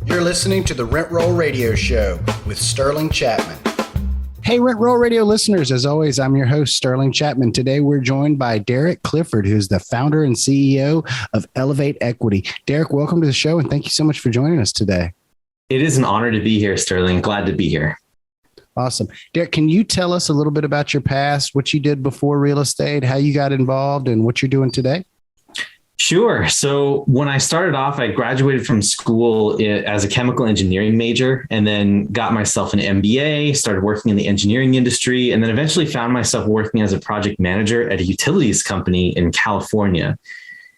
You're listening to the Rent Roll Radio Show with Sterling Chapman. Hey, Rent Roll Radio listeners. As always, I'm your host, Sterling Chapman. Today, we're joined by Derek Clifford, who's the founder and CEO of Elevate Equity. Derek, welcome to the show, and thank you so much for joining us today. It is an honor to be here, Sterling. Glad to be here. Awesome. Derek, can you tell us a little bit about your past, what you did before real estate, how you got involved, and what you're doing today? Sure. So when I started off, I graduated from school as a chemical engineering major and then got myself an MBA, started working in the engineering industry, and then eventually found myself working as a project manager at a utilities company in California.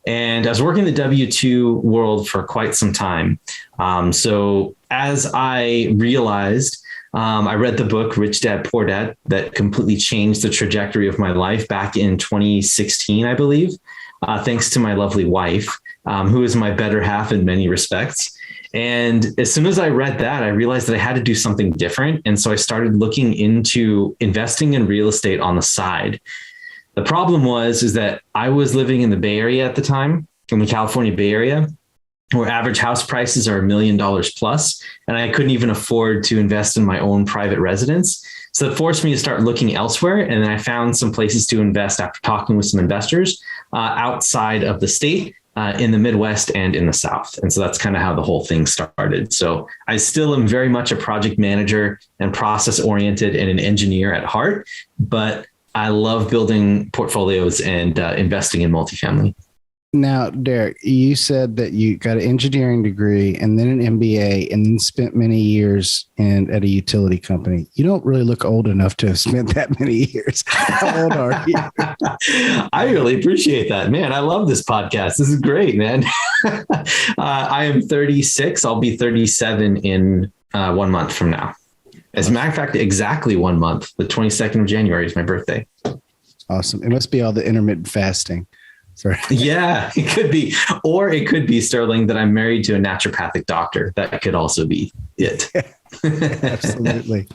And I was working in the W-2 world for quite some time. So as I realized, I read the book, Rich Dad, Poor Dad, that completely changed the trajectory of my life back in 2016, I believe. Thanks to my lovely wife, who is my better half in many respects. And as soon as I read that, I realized that I had to do something different. And so I started looking into investing in real estate on the side. The problem is that I was living in the Bay Area at the time, in the California Bay Area, where average house prices are $1 million plus, and I couldn't even afford to invest in my own private residence. So that forced me to start looking elsewhere. And then I found some places to invest after talking with some investors outside of the state, in the Midwest and in the South. And so that's kind of how the whole thing started. So I still am very much a project manager and process oriented and an engineer at heart, but I love building portfolios and investing in multifamily. Now, Derek, you said that you got an engineering degree and then an MBA and then spent many years at a utility company. You don't really look old enough to have spent that many years. How old are you? I really appreciate that, man. I love this podcast. This is great, man. I am 36. I'll be 37 in 1 month from now. As a matter of fact, exactly 1 month. The 22nd of January is my birthday. Awesome. It must be all the intermittent fasting. Sorry. Yeah, it could be. Or it could be, Sterling, that I'm married to a naturopathic doctor. That could also be it. Absolutely.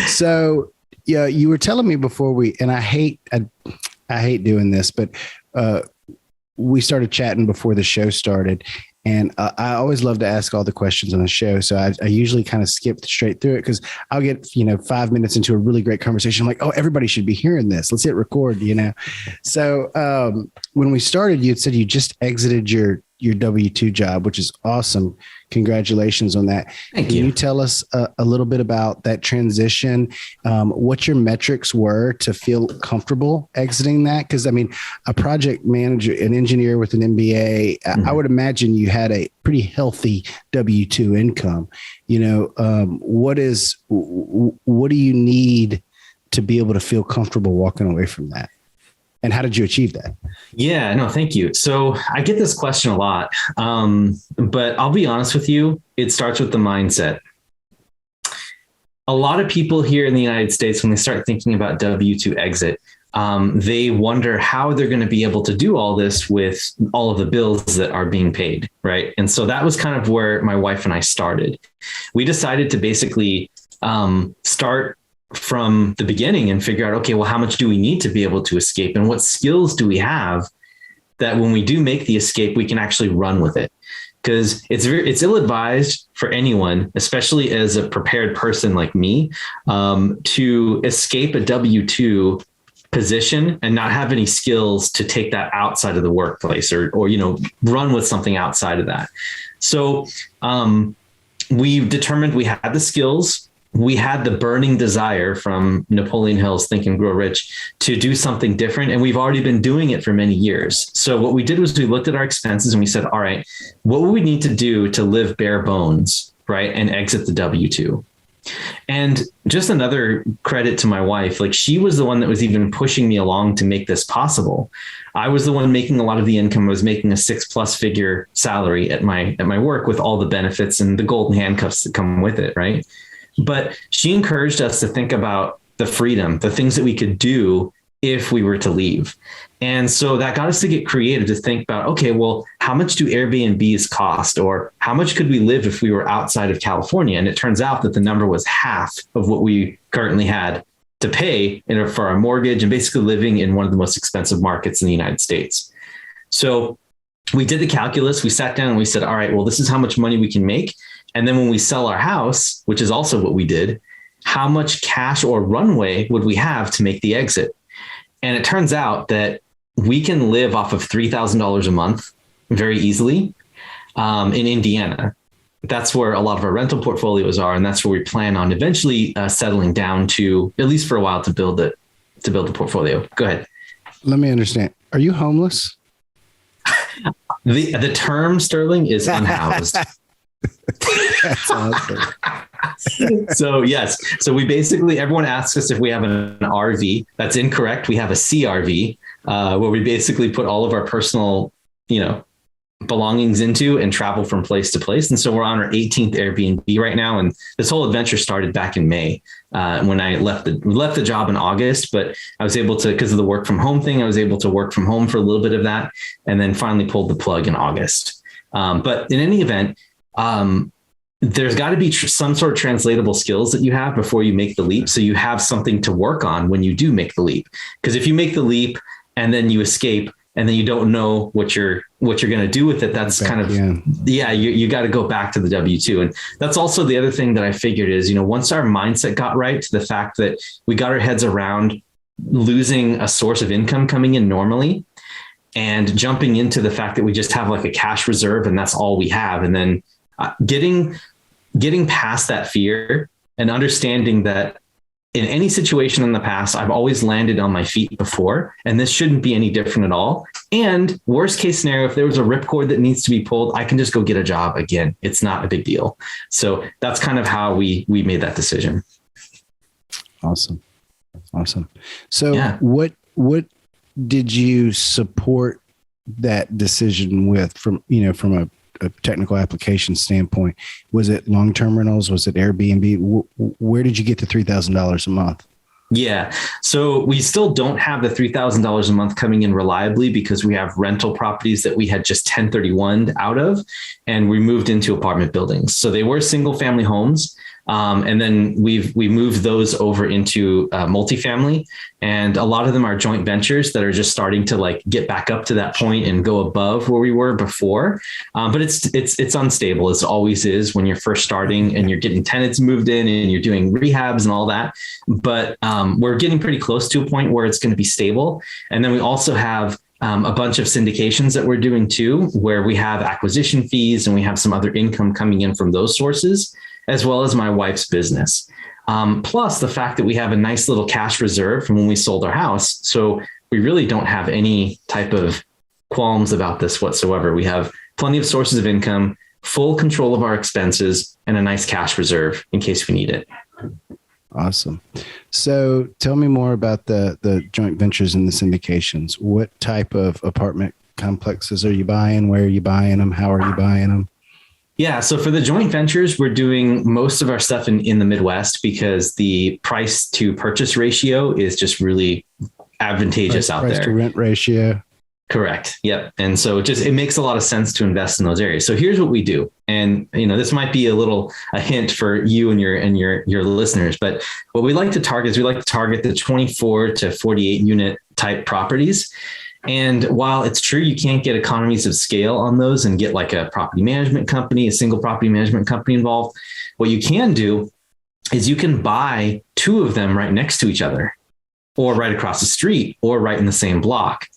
So, yeah, you were telling me before and I hate doing this, but we started chatting before the show started. And I always love to ask all the questions on the show. So I usually kind of skip straight through it because I'll get, 5 minutes into a really great conversation. I'm like, oh, everybody should be hearing this. Let's hit record, So when we started, you had said you just exited your W-2 job, which is awesome. Congratulations on that. Thank you. Can you tell us a little bit about that transition, what your metrics were to feel comfortable exiting that? Because, a project manager, an engineer with an MBA, I would imagine you had a pretty healthy W-2 income. What do you need to be able to feel comfortable walking away from that? And how did you achieve that? Yeah, no, thank you. So I get this question a lot, but I'll be honest with you. It starts with the mindset. A lot of people here in the United States, when they start thinking about W-2 exit, they wonder how they're going to be able to do all this with all of the bills that are being paid, right? And so that was kind of where my wife and I started. We decided to basically start from the beginning and figure out, okay, well, how much do we need to be able to escape? And what skills do we have that when we do make the escape, we can actually run with it? Because it's ill-advised for anyone, especially as a prepared person like me, to escape a W-2 position and not have any skills to take that outside of the workplace or run with something outside of that. So we determined we had the skills. We had the burning desire from Napoleon Hill's Think and Grow Rich to do something different. And we've already been doing it for many years. So what we did was we looked at our expenses and we said, all right, what would we need to do to live bare bones, right? And exit the W-2. And just another credit to my wife, she was the one that was even pushing me along to make this possible. I was the one making a lot of the income. I was making a 6+ figure salary at my work with all the benefits and the golden handcuffs that come with it, right? But she encouraged us to think about the freedom, the things that we could do if we were to leave. And so that got us to get creative to think about, okay, well, how much do Airbnbs cost? Or how much could we live if we were outside of California? And it turns out that the number was half of what we currently had to pay for our mortgage and basically living in one of the most expensive markets in the United States. So we did the calculus. We sat down and we said, all right, well, this is how much money we can make. And then when we sell our house, which is also what we did, how much cash or runway would we have to make the exit? And it turns out that we can live off of $3,000 a month very easily in Indiana. That's where a lot of our rental portfolios are. And that's where we plan on eventually settling down to, at least for a while, to build the portfolio. Go ahead. Let me understand. Are you homeless? The term, Sterling, is unhoused. That's awesome. So yes. So we basically, everyone asks us if we have an RV. That's incorrect. We have a CRV where we basically put all of our personal, belongings into and travel from place to place. And so we're on our 18th Airbnb right now. And this whole adventure started back in May when I left the job in August, but I was able to, because of the work from home thing, I was able to work from home for a little bit of that and then finally pulled the plug in August. But in any event, there's got to be some sort of translatable skills that you have before you make the leap. So you have something to work on when you do make the leap. Because if you make the leap and then you escape and then you don't know what you're going to do with it, that's kind of, you got to go back to the W-2. And that's also the other thing that I figured is, once our mindset got right to the fact that we got our heads around losing a source of income coming in normally and jumping into the fact that we just have like a cash reserve and that's all we have. And then getting past that fear and understanding that in any situation in the past, I've always landed on my feet before, and this shouldn't be any different at all. And worst case scenario, if there was a ripcord that needs to be pulled, I can just go get a job again. It's not a big deal. So that's kind of how we made that decision. Awesome. So what did you support that decision with from a technical application standpoint? Was it long-term rentals? Was it Airbnb? Where did you get the $3,000 a month? Yeah. So we still don't have the $3,000 a month coming in reliably because we have rental properties that we had just 1031'd out of, and we moved into apartment buildings. So they were single family homes. And then we moved those over into multifamily, and a lot of them are joint ventures that are just starting to like get back up to that point and go above where we were before. But it's unstable. It always is when you're first starting and you're getting tenants moved in and you're doing rehabs and all that. But we're getting pretty close to a point where it's going to be stable. And then we also have a bunch of syndications that we're doing too, where we have acquisition fees and we have some other income coming in from those sources, as well as my wife's business. Plus the fact that we have a nice little cash reserve from when we sold our house. So we really don't have any type of qualms about this whatsoever. We have plenty of sources of income, full control of our expenses, and a nice cash reserve in case we need it. Awesome. So tell me more about the joint ventures and the syndications. What type of apartment complexes are you buying? Where are you buying them? How are you buying them? Yeah. So for the joint ventures, we're doing most of our stuff in the Midwest because the price to purchase ratio is just really advantageous out there. Price to rent ratio. Correct. Yep. And so it makes a lot of sense to invest in those areas. So here's what we do. And, this might be a hint for you and your listeners, but what we like to target is the 24 to 48 unit type properties. And while it's true, you can't get economies of scale on those and get like a property management company, a single property management company involved. What you can do is you can buy two of them right next to each other, or right across the street, or right in the same block.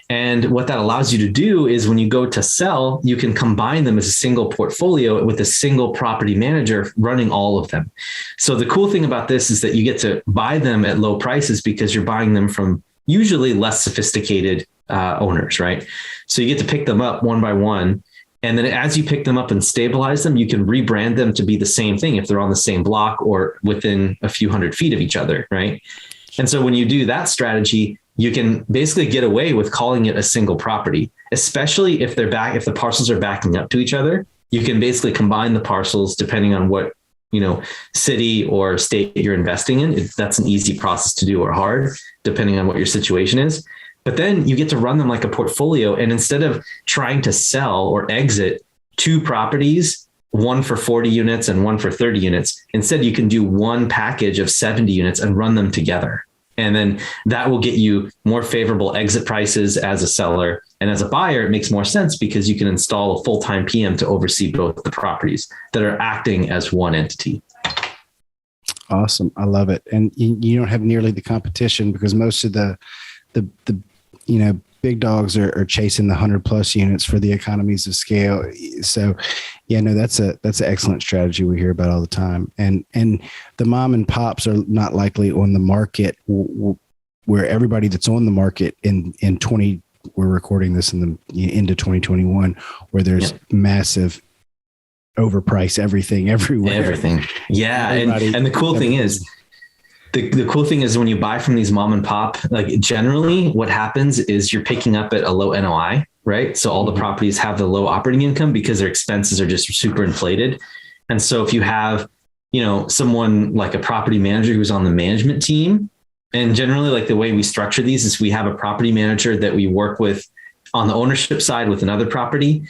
And what that allows you to do is when you go to sell, you can combine them as a single portfolio with a single property manager running all of them. So the cool thing about this is that you get to buy them at low prices because you're buying them from usually less sophisticated owners, right? So you get to pick them up one by one. And then as you pick them up and stabilize them, you can rebrand them to be the same thing if they're on the same block or within a few hundred feet of each other, right? And so when you do that strategy, you can basically get away with calling it a single property, especially if the parcels are backing up to each other. You can basically combine the parcels depending on what, city or state you're investing in. That's an easy process to do or hard, depending on what your situation is. But then you get to run them like a portfolio. And instead of trying to sell or exit two properties, one for 40 units and one for 30 units, instead you can do one package of 70 units and run them together. And then that will get you more favorable exit prices as a seller. And as a buyer, it makes more sense because you can install a full-time PM to oversee both the properties that are acting as one entity. Awesome. I love it. And you don't have nearly the competition because most of the big dogs are chasing the 100+ units for the economies of scale. So that's an excellent strategy we hear about all the time. And the mom and pops are not likely on the market where everybody that's on the market in we're recording this in the into 2021, where there's massive overprice everything everywhere. Yeah. And the cool thing is, the cool thing is when you buy from these mom and pop, like generally what happens is you're picking up at a low NOI, right? So all the properties have the low operating income because their expenses are just super inflated. And so if you have, someone like a property manager who's on the management team, and generally like the way we structure these is we have a property manager that we work with on the ownership side with another property.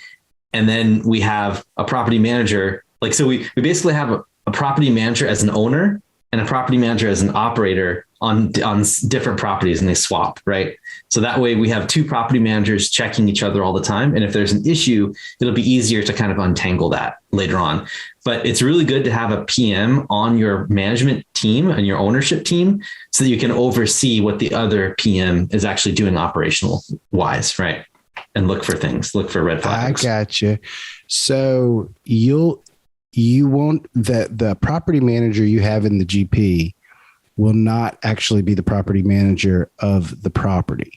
And then we have a property manager, so we basically have a property manager as an owner and a property manager as an operator on different properties, and they swap, right? So that way we have two property managers checking each other all the time. And if there's an issue, it'll be easier to kind of untangle that later on. But it's really good to have a PM on your management team and your ownership team so that you can oversee what the other PM is actually doing operational wise, right? And look for red flags. I got you. So you won't, the property manager you have in the GP will not actually be the property manager of the property.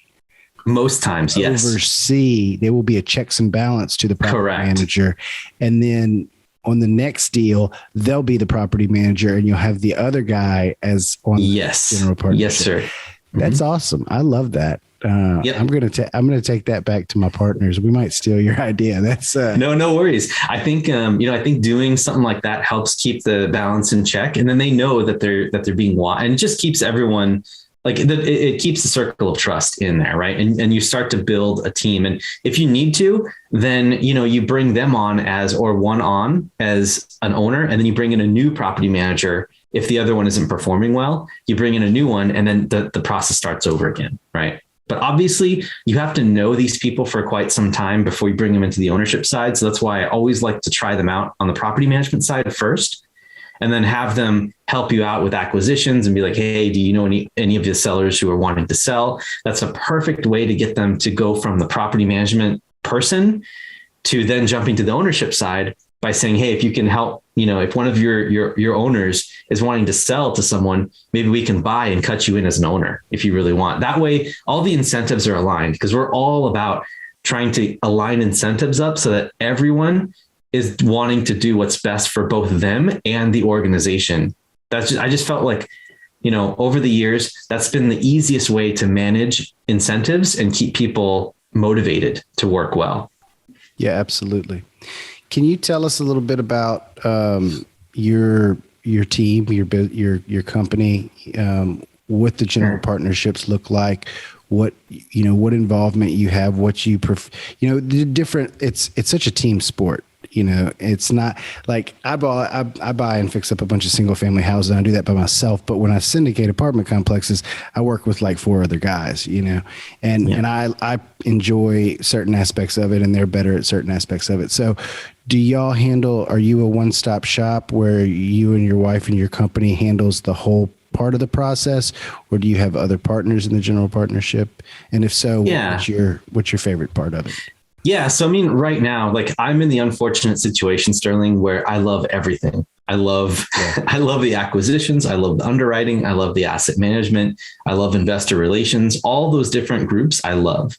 Most times, yes. Oversee, there will be a checks and balance to the property manager. And then on the next deal, they'll be the property manager and you'll have the other guy as on the general partnership. Yes, sir. That's awesome. I love that. I'm going to take that back to my partners. We might steal your idea. That's no worries. I think, I think doing something like that helps keep the balance in check. And then they know that they're being watched, and it just keeps everyone it keeps the circle of trust in there. Right. And you start to build a team. And if you need to, then, you bring them on as an owner, and then you bring in a new property manager. If the other one isn't performing well, you bring in a new one, and then the process starts over again. Right. But obviously you have to know these people for quite some time before you bring them into the ownership side. So that's why I always like to try them out on the property management side first, and then have them help you out with acquisitions and be like, hey, do you know any of the sellers who are wanting to sell? That's a perfect way to get them to go from the property management person to then jumping to the ownership side by saying, hey, if you can help, if one of your owners is wanting to sell to someone, maybe we can buy and cut you in as an owner if you really want. That way, all the incentives are aligned, because we're all about trying to align incentives up so that everyone is wanting to do what's best for both them and the organization. I just felt like, over the years, that's been the easiest way to manage incentives and keep people motivated to work well. Yeah, absolutely. Can you tell us a little bit about your team, your company, what the general partnerships look like, what involvement you have, what you prefer, the different, it's such a team sport. It's not like I buy and fix up a bunch of single family houses, and I do that by myself. But when I syndicate apartment complexes, I work with like 4 other guys, and I enjoy certain aspects of it, and they're better at certain aspects of it. So are you a one-stop shop where you and your wife and your company handles the whole part of the process, or do you have other partners in the general partnership? And if so, what's your favorite part of it? Yeah. So, right now, I'm in the unfortunate situation, Sterling, where I love everything. I love the acquisitions. I love the underwriting. I love the asset management. I love investor relations, all those different groups I love.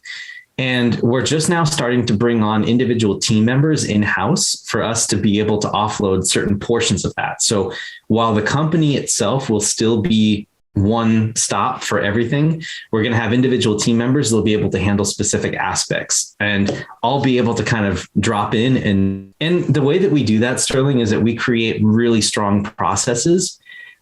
And we're just now starting to bring on individual team members in-house for us to be able to offload certain portions of that. So while the company itself will still be one stop for everything, we're going to have individual team members that'll be able to handle specific aspects, and I'll be able to kind of drop in. And the way that we do that, Sterling, is that we create really strong processes.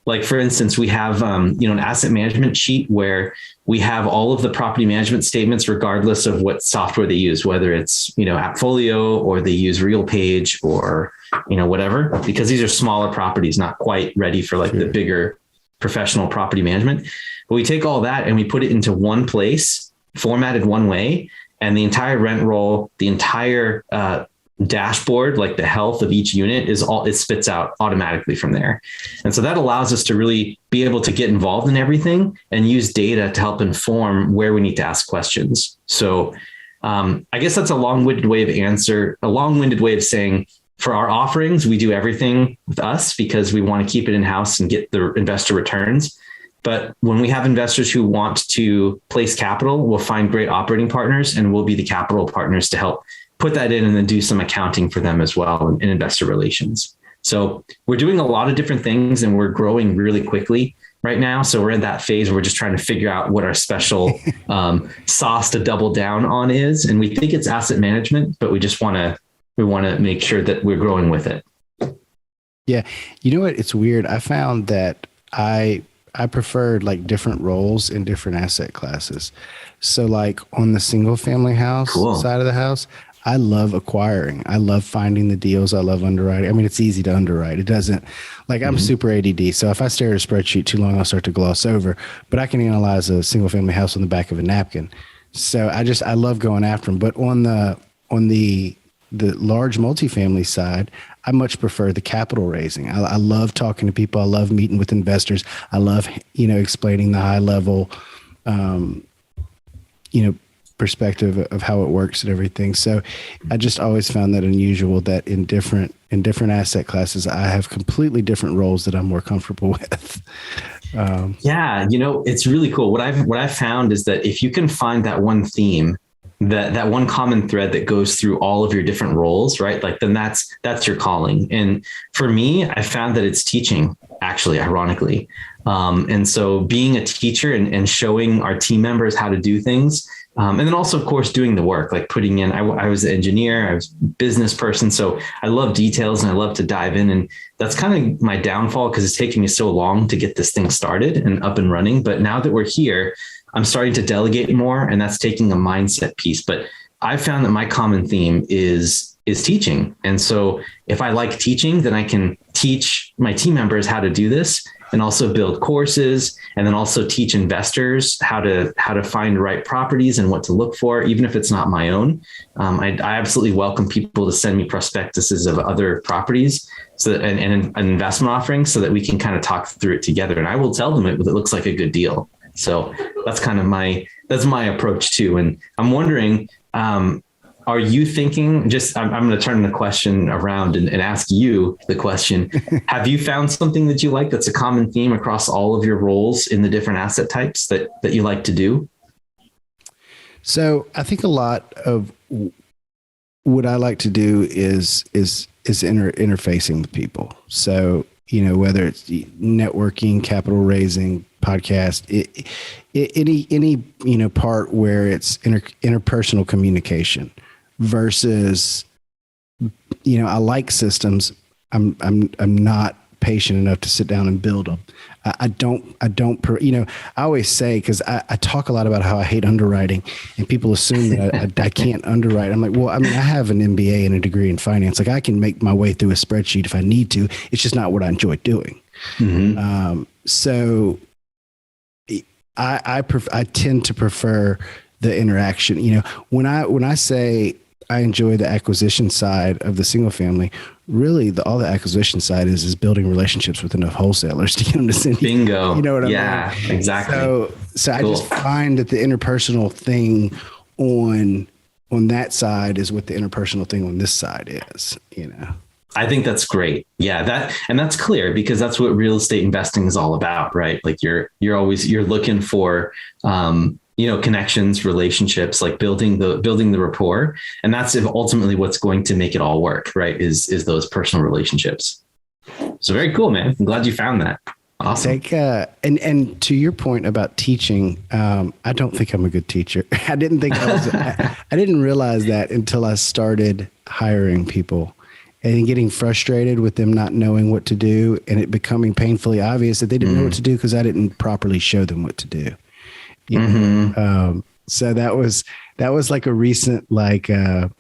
Like, for instance, we have, an asset management sheet where we have all of the property management statements, regardless of what software they use, whether it's, AppFolio or they use RealPage or, whatever, because these are smaller properties, not quite ready for the bigger professional property management. But we take all that and we put it into one place, formatted one way, and the entire rent roll, the entire dashboard, like the health of each unit it spits out automatically from there. And so that allows us to really be able to get involved in everything and use data to help inform where we need to ask questions. So I guess that's a long-winded way of saying, for our offerings, we do everything with us because we want to keep it in-house and get the investor returns. But when we have investors who want to place capital, we'll find great operating partners and we'll be the capital partners to help put that in and then do some accounting for them as well in investor relations. So we're doing a lot of different things and we're growing really quickly right now. So we're in that phase where we're just trying to figure out what our special sauce to double down on is. And we think it's asset management, but we want to make sure that we're growing with it. Yeah. You know what? It's weird. I found that I preferred like different roles in different asset classes. So like on the single family house side of the house, I love acquiring. I love finding the deals. I love underwriting. I mean, it's easy to underwrite. It doesn't like I'm super ADD. So if I stare at a spreadsheet too long, I'll start to gloss over, but I can analyze a single family house on the back of a napkin. So I love going after them. But on the large multifamily side, I much prefer the capital raising. I love talking to people. I love meeting with investors. I love, explaining the high level, perspective of how it works and everything. So I just always found that unusual that in different asset classes, I have completely different roles that I'm more comfortable with. It's really cool. What I've found is that if you can find that one theme, that one common thread that goes through all of your different roles, right? Like then that's your calling. And for me, I found that it's teaching, actually, ironically. And so being a teacher and showing our team members how to do things. And then also, of course, doing the work, like putting in, I was an engineer, I was a business person. So I love details and I love to dive in. And that's kind of my downfall because it's taking me so long to get this thing started and up and running. But now that we're here, I'm starting to delegate more, and that's taking a mindset piece. But I've found that my common theme is teaching. And so if I like teaching, then I can teach my team members how to do this and also build courses, and then also teach investors how to find the right properties and what to look for, even if it's not my own. I absolutely welcome people to send me prospectuses of other properties and an investment offering so that we can kind of talk through it together. And I will tell them it looks like a good deal. So that's kind of my approach too. And I'm wondering, are you thinking, I'm going to turn the question around and ask you the question. Have you found something that you like that's a common theme across all of your roles in the different asset types that you like to do? So I think a lot of what I like to do is interfacing with people. So, whether it's networking, capital raising, podcast, any part where it's interpersonal communication versus, I like systems. I'm not patient enough to sit down and build them. I always say, because I talk a lot about how I hate underwriting, and people assume that I can't underwrite. I'm like, well, I have an MBA and a degree in finance. Like I can make my way through a spreadsheet if I need to. It's just not what I enjoy doing. Mm-hmm. So I tend to prefer the interaction. When I say I enjoy the acquisition side of the single family, really all the acquisition side is building relationships with enough wholesalers to get them to send you. Bingo. You know what I mean? Yeah, exactly. So cool. I just find that the interpersonal thing on that side is what the interpersonal thing on this side is, I think that's great. Yeah, that's clear because that's what real estate investing is all about, right? Like you're looking for, connections, relationships, like building the rapport. And that's ultimately what's going to make it all work, right? Is those personal relationships. So very cool, man. I'm glad you found that. Awesome. And to your point about teaching, I don't think I'm a good teacher. I didn't think I didn't realize that until I started hiring people and getting frustrated with them not knowing what to do, and it becoming painfully obvious that they didn't know what to do because I didn't properly show them what to do. So that was like a recent, kind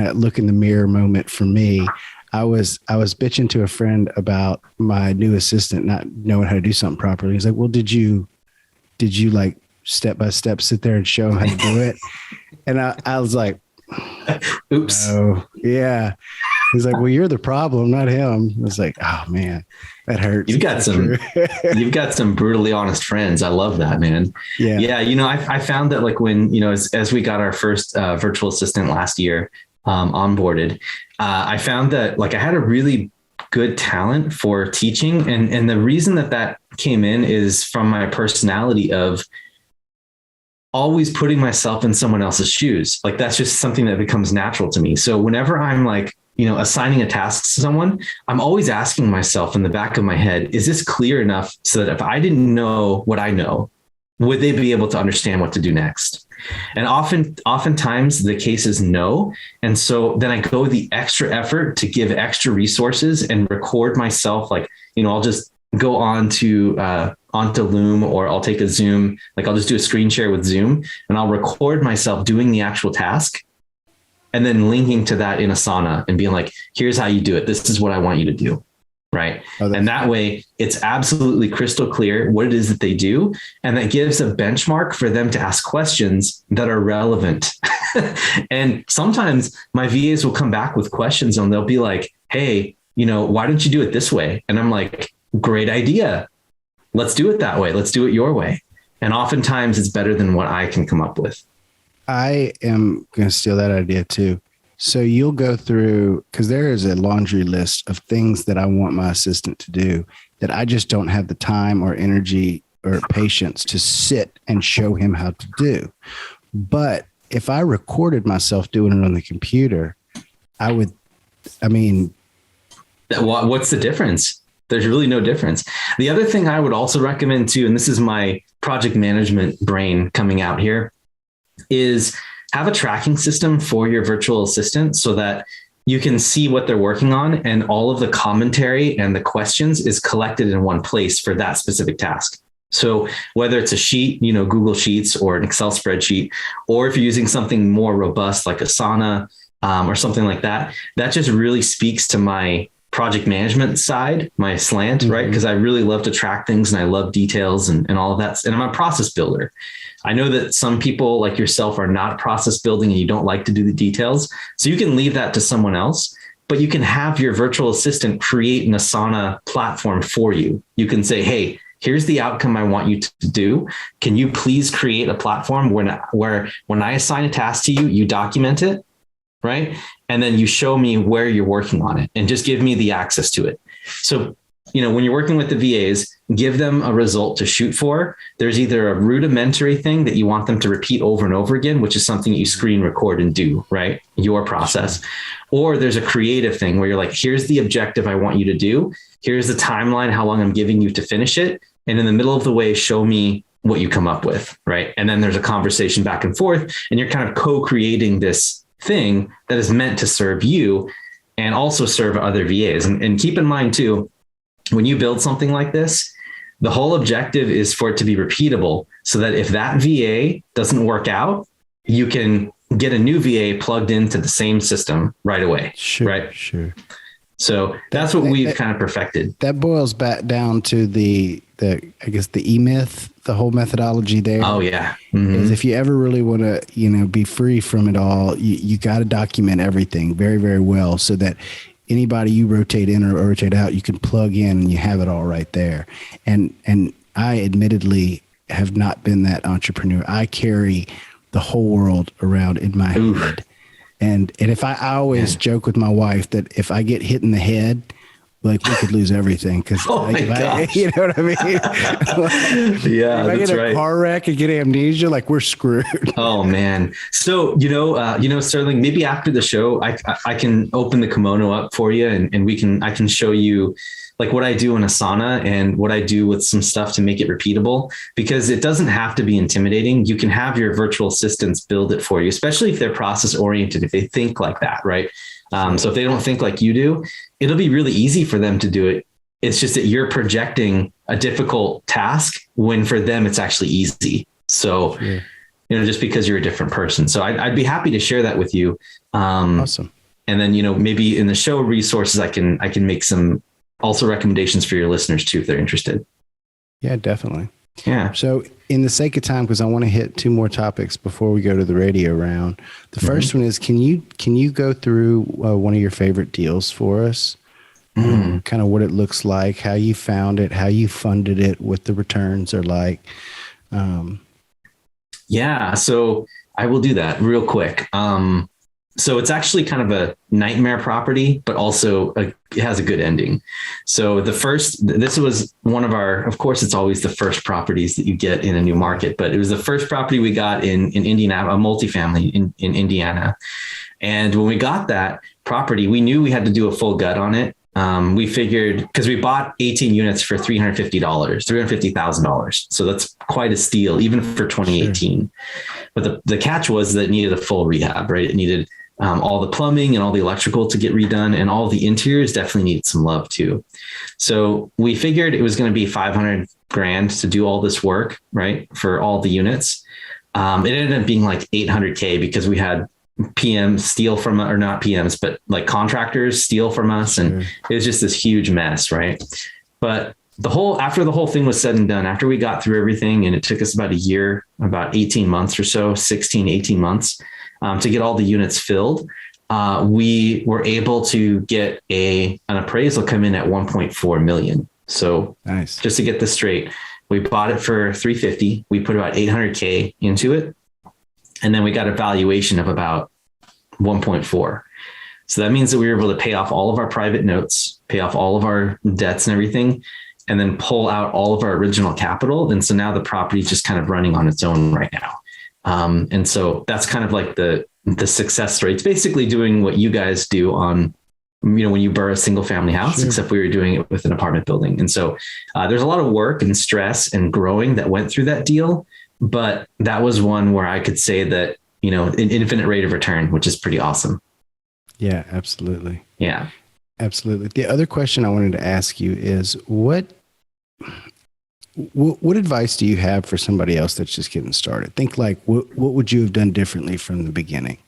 of look in the mirror moment for me. I was bitching to a friend about my new assistant not knowing how to do something properly. He's like, well, did you like step by step sit there and show him how to do it? And I was like, Oops. no, yeah. He's like, well, you're the problem, not him. I was like, oh man, that hurts. You've got some brutally honest friends. I love that, man. Yeah. Yeah. I found that like when, as we got our first virtual assistant last year onboarded, I found that like I had a really good talent for teaching. And the reason that came in is from my personality of always putting myself in someone else's shoes. Like that's just something that becomes natural to me. So whenever I'm like, assigning a task to someone, I'm always asking myself in the back of my head, is this clear enough so that if I didn't know what I know, would they be able to understand what to do next? And oftentimes the case is no. And so then I go the extra effort to give extra resources and record myself. Like, I'll just go onto Loom, or I'll take a Zoom, like I'll just do a screen share with Zoom and I'll record myself doing the actual task and then linking to that in Asana and being like, here's how you do it. This is what I want you to do. Right. And that way it's absolutely crystal clear what it is that they do. And that gives a benchmark for them to ask questions that are relevant. And sometimes my VAs will come back with questions and they'll be like, hey, why don't you do it this way? And I'm like, great idea. Let's do it that way. Let's do it your way. And oftentimes it's better than what I can come up with. I am going to steal that idea too. So you'll go through, because there is a laundry list of things that I want my assistant to do that I just don't have the time or energy or patience to sit and show him how to do. But if I recorded myself doing it on the computer, what's the difference? There's really no difference. The other thing I would also recommend too, and this is my project management brain coming out here, is have a tracking system for your virtual assistant so that you can see what they're working on and all of the commentary and the questions is collected in one place for that specific task. So whether it's a sheet, Google Sheets or an Excel spreadsheet, or if you're using something more robust like Asana or something like that, that just really speaks to my project management side, my slant, right? Because I really love to track things and I love details and all of that. And I'm a process builder. I know that some people like yourself are not process building and you don't like to do the details. So you can leave that to someone else, but you can have your virtual assistant create an Asana platform for you. You can say, hey, here's the outcome I want you to do. Can you please create a platform where when I assign a task to you, you document it, right? And then you show me where you're working on it and just give me the access to it. So, when you're working with the VAs, give them a result to shoot for. There's either a rudimentary thing that you want them to repeat over and over again, which is something you screen record and do, right? Your process. Or there's a creative thing where you're like, here's the objective I want you to do. Here's the timeline, how long I'm giving you to finish it. And in the middle of the way, show me what you come up with, right? And then there's a conversation back and forth, and you're kind of co-creating this thing that is meant to serve you and also serve other VAs. And keep in mind too, when you build something like this, the whole objective is for it to be repeatable so that if that VA doesn't work out, you can get a new VA plugged into the same system right away. Sure, right? Sure. So that's what we've kind of perfected. That boils back down to the E-Myth, the whole methodology there. Oh yeah. Is if you ever really want to, be free from it all, you got to document everything very, very well so that anybody you rotate in or rotate out, you can plug in and you have it all right there. And I admittedly have not been that entrepreneur. I carry the whole world around in my head. And if I always joke with my wife that if I get hit in the head, like we could lose everything because you know what I mean? Yeah, if I that's get a right. car wreck and get amnesia, like we're screwed. Oh man. So, Sterling, maybe after the show, I can open the kimono up for you and I can show you like what I do in Asana and what I do with some stuff to make it repeatable, because it doesn't have to be intimidating. You can have your virtual assistants build it for you, especially if they're process oriented, if they think like that, right? So if they don't think like you do, it'll be really easy for them to do it. It's just that you're projecting a difficult task when for them, it's actually easy. So, just because you're a different person. So I'd be happy to share that with you. Awesome. And then, maybe in the show resources, I can make some also recommendations for your listeners too, if they're interested. Yeah, definitely. Yeah. So in the sake of time, because I want to hit two more topics before we go to the radio round. The first one is, can you go through one of your favorite deals for us? Kind of what it looks like, how you found it, how you funded it, what the returns are like. Yeah. So I will do that real quick. So it's actually kind of a nightmare property, but also it has a good ending. So this was one of of course, it's always the first properties that you get in a new market, but it was the first property we got in Indiana, a multifamily in Indiana. And when we got that property, we knew we had to do a full gut on it. We figured, because we bought 18 units for $350,000. So that's quite a steal, even for 2018. Sure. But the catch was that it needed a full rehab, right? It needed all the plumbing and all the electrical to get redone, and all the interiors definitely needed some love too. So we figured it was going to be $500,000 to do all this work, right? For all the units. It ended up being like $800K because we had PMs steal from, or not PMs, but like contractors steal from us. And it was just this huge mess. Right. But after the whole thing was said and done, after we got through everything, and it took us about a year, about 18 months or so, 18 months, to get all the units filled, we were able to get an appraisal come in at 1.4 million. So nice. Just to get this straight, we bought it for 350. We put about 800K into it. And then we got a valuation of about 1.4. So that means that we were able to pay off all of our private notes, pay off all of our debts and everything, and then pull out all of our original capital. And so now the property is just kind of running on its own right now. And so that's kind of like the success story. It's basically doing what you guys do on, when you burr a single family house, sure. Except we were doing it with an apartment building. And so there's a lot of work and stress and growing that went through that deal. But that was one where I could say that, an infinite rate of return, which is pretty awesome. Yeah, absolutely. Yeah, absolutely. The other question I wanted to ask you is what advice do you have for somebody else that's just getting started? Think like, what would you have done differently from the beginning?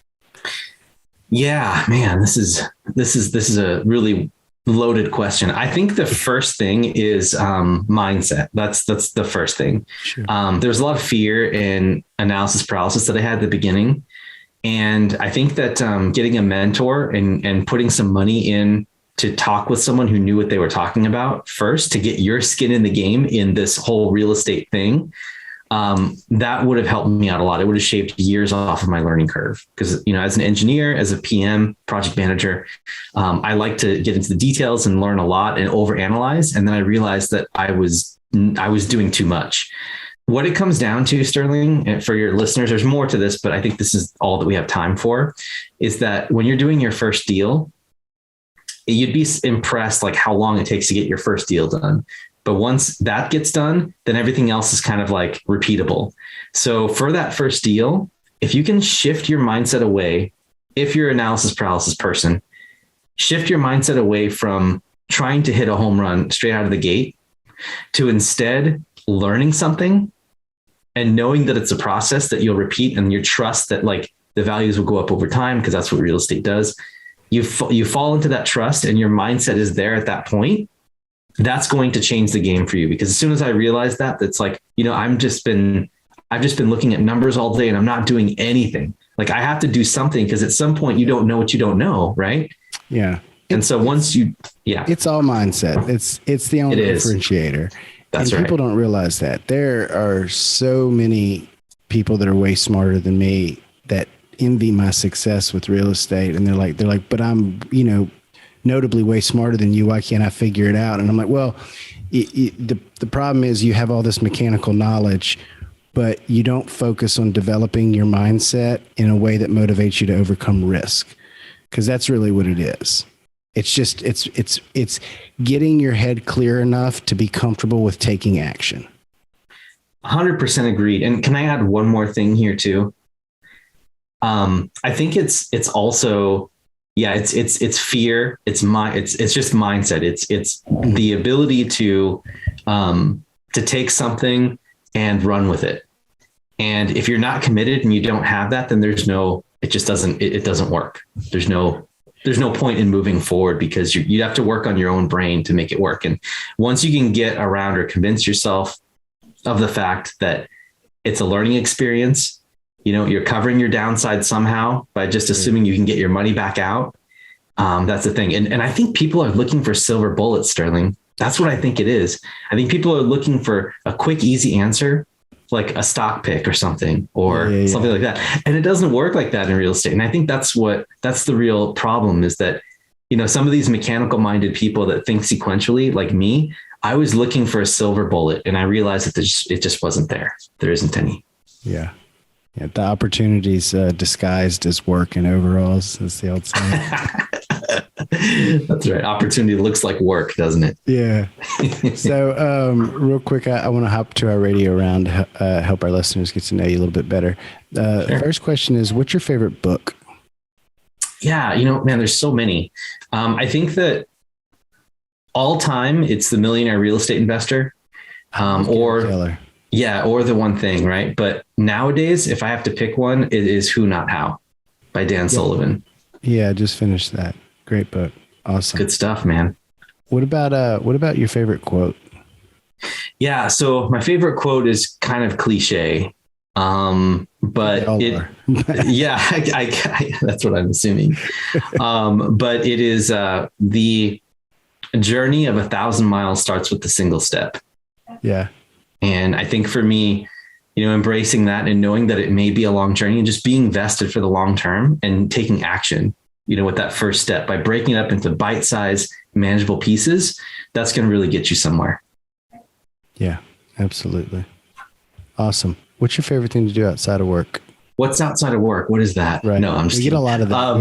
Yeah, man, this is a really loaded question. I think the first thing is mindset. That's the first thing. Sure. There's a lot of fear and analysis paralysis that I had at the beginning. And I think that getting a mentor and putting some money in to talk with someone who knew what they were talking about first, to get your skin in the game in this whole real estate thing, that would have helped me out a lot. It would have shaved years off of my learning curve. Because, as an engineer, as a PM, project manager, I like to get into the details and learn a lot and overanalyze. And then I realized that I was doing too much. What it comes down to, Sterling, and for your listeners, there's more to this, but I think this is all that we have time for, is that when you're doing your first deal, you'd be impressed like how long it takes to get your first deal done. But once that gets done, then everything else is kind of like repeatable. So for that first deal, if you can shift your mindset away, if you're an analysis paralysis person, shift your mindset away from trying to hit a home run straight out of the gate to instead learning something and knowing that it's a process that you'll repeat, and you trust that like the values will go up over time, because that's what real estate does. You fall into that trust, and your mindset is there at that point. That's going to change the game for you, because as soon as I realized that, it's like, I've just been looking at numbers all day and I'm not doing anything. Like I have to do something, because at some point you don't know what you don't know. Right. Yeah. And so once it's all mindset. It's the only differentiator. That's right. People don't realize that there are so many people that are way smarter than me that envy my success with real estate. And they're like, but I'm, notably way smarter than you. Why can't I figure it out? And I'm like, well, the problem is you have all this mechanical knowledge, but you don't focus on developing your mindset in a way that motivates you to overcome risk. Because that's really what it is. It's just, it's getting your head clear enough to be comfortable with taking action. 100% agreed. And can I add one more thing here too? I think it's also, it's fear. It's just mindset. It's the ability to take something and run with it. And if you're not committed and you don't have that, then it doesn't work. there's no point in moving forward because you have to work on your own brain to make it work. And once you can get around or convince yourself of the fact that it's a learning experience, you're covering your downside somehow by just assuming you can get your money back out. That's the thing. And I think people are looking for silver bullets, Sterling. That's what I think it is. I think people are looking for a quick, easy answer, like a stock pick or something, or something like that. And it doesn't work like that in real estate. And I think that's the real problem is that, some of these mechanical minded people that think sequentially like me, I was looking for a silver bullet and I realized that it just wasn't there. There isn't any. Yeah. Yeah. The opportunities disguised as work in overalls, is the old saying. That's right. Opportunity looks like work, doesn't it? Yeah. So real quick, I want to hop to our radio round, help our listeners get to know you a little bit better. Sure. First question is, what's your favorite book? Yeah, man, there's so many. I think that all time it's The Millionaire Real Estate Investor, or The One Thing, right? But nowadays, if I have to pick one, it is Who Not How by Dan Sullivan. Yeah, I just finished that. Great book. Awesome. Good stuff, man. What about your favorite quote? Yeah. So my favorite quote is kind of cliche. But that's what I'm assuming. But it is, the journey of 1,000 miles starts with a single step. Yeah. And I think for me, embracing that and knowing that it may be a long journey and just being vested for the long term and taking action, with that first step by breaking it up into bite-sized, manageable pieces, that's going to really get you somewhere. Yeah, absolutely. Awesome. What's your favorite thing to do outside of work? What's outside of work? What is that? Right. No, I'm just kidding. We get a lot of that.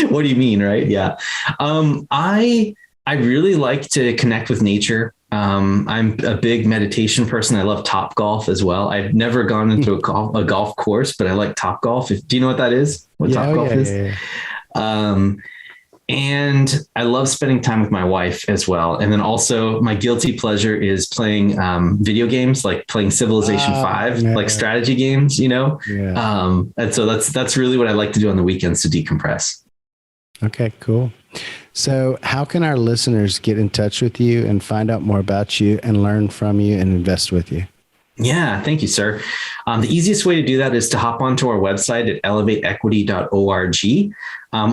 What do you mean? Right. Yeah. I really like to connect with nature. I'm a big meditation person. I love Topgolf as well. I've never gone into a golf course, but I like Topgolf. Do you know what that is? What Topgolf is? Yeah. And I love spending time with my wife as well. And then also my guilty pleasure is playing video games, like playing Civilization 5, like strategy games, Yeah. And so that's really what I like to do on the weekends to decompress. Okay, cool. So how can our listeners get in touch with you and find out more about you and learn from you and invest with you? Yeah, thank you, sir. The easiest way to do that is to hop onto our website at elevateequity.org.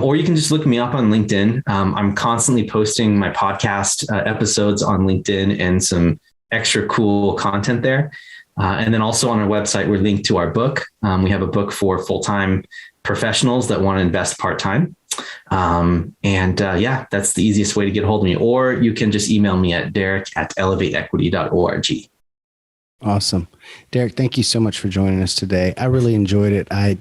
Or you can just look me up on LinkedIn. I'm constantly posting my podcast episodes on LinkedIn and some extra cool content there. And then also on our website, we're linked to our book. We have a book for full-time professionals that want to invest part-time. That's the easiest way to get a hold of me. Or you can just email me at derek@elevateequity.org. Awesome. Derek, thank you so much for joining us today. I really enjoyed it. I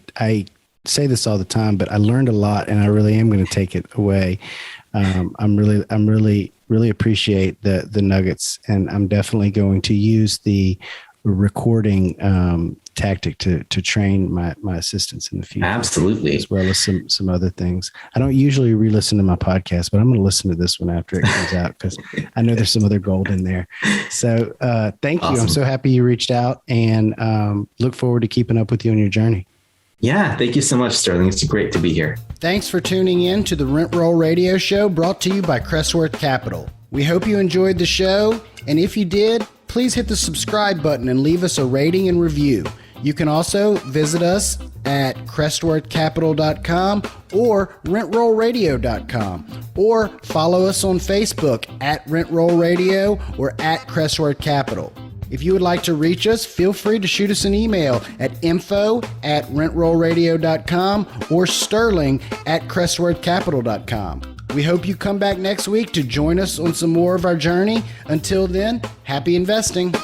say this all the time, but I learned a lot and I really am going to take it away. I'm really appreciate the nuggets, and I'm definitely going to use the recording tactic to train my assistants in the future. Absolutely. As well as some other things. I don't usually re-listen to my podcast, but I'm going to listen to this one after it comes out because I know there's some other gold in there. So thank you. Awesome. I'm so happy you reached out, and look forward to keeping up with you on your journey. Yeah, thank you so much, Sterling. It's great to be here. Thanks for tuning in to the Rent Roll Radio Show, brought to you by Crestworth Capital. We hope you enjoyed the show, and if you did, please hit the subscribe button and leave us a rating and review. You can also visit us at crestworthcapital.com or rentrollradio.com, or follow us on Facebook at Rentroll Radio or at Crestworth Capital. If you would like to reach us, feel free to shoot us an email at info@rentrollradio.com or sterling@crestworthcapital.com. We hope you come back next week to join us on some more of our journey. Until then, happy investing.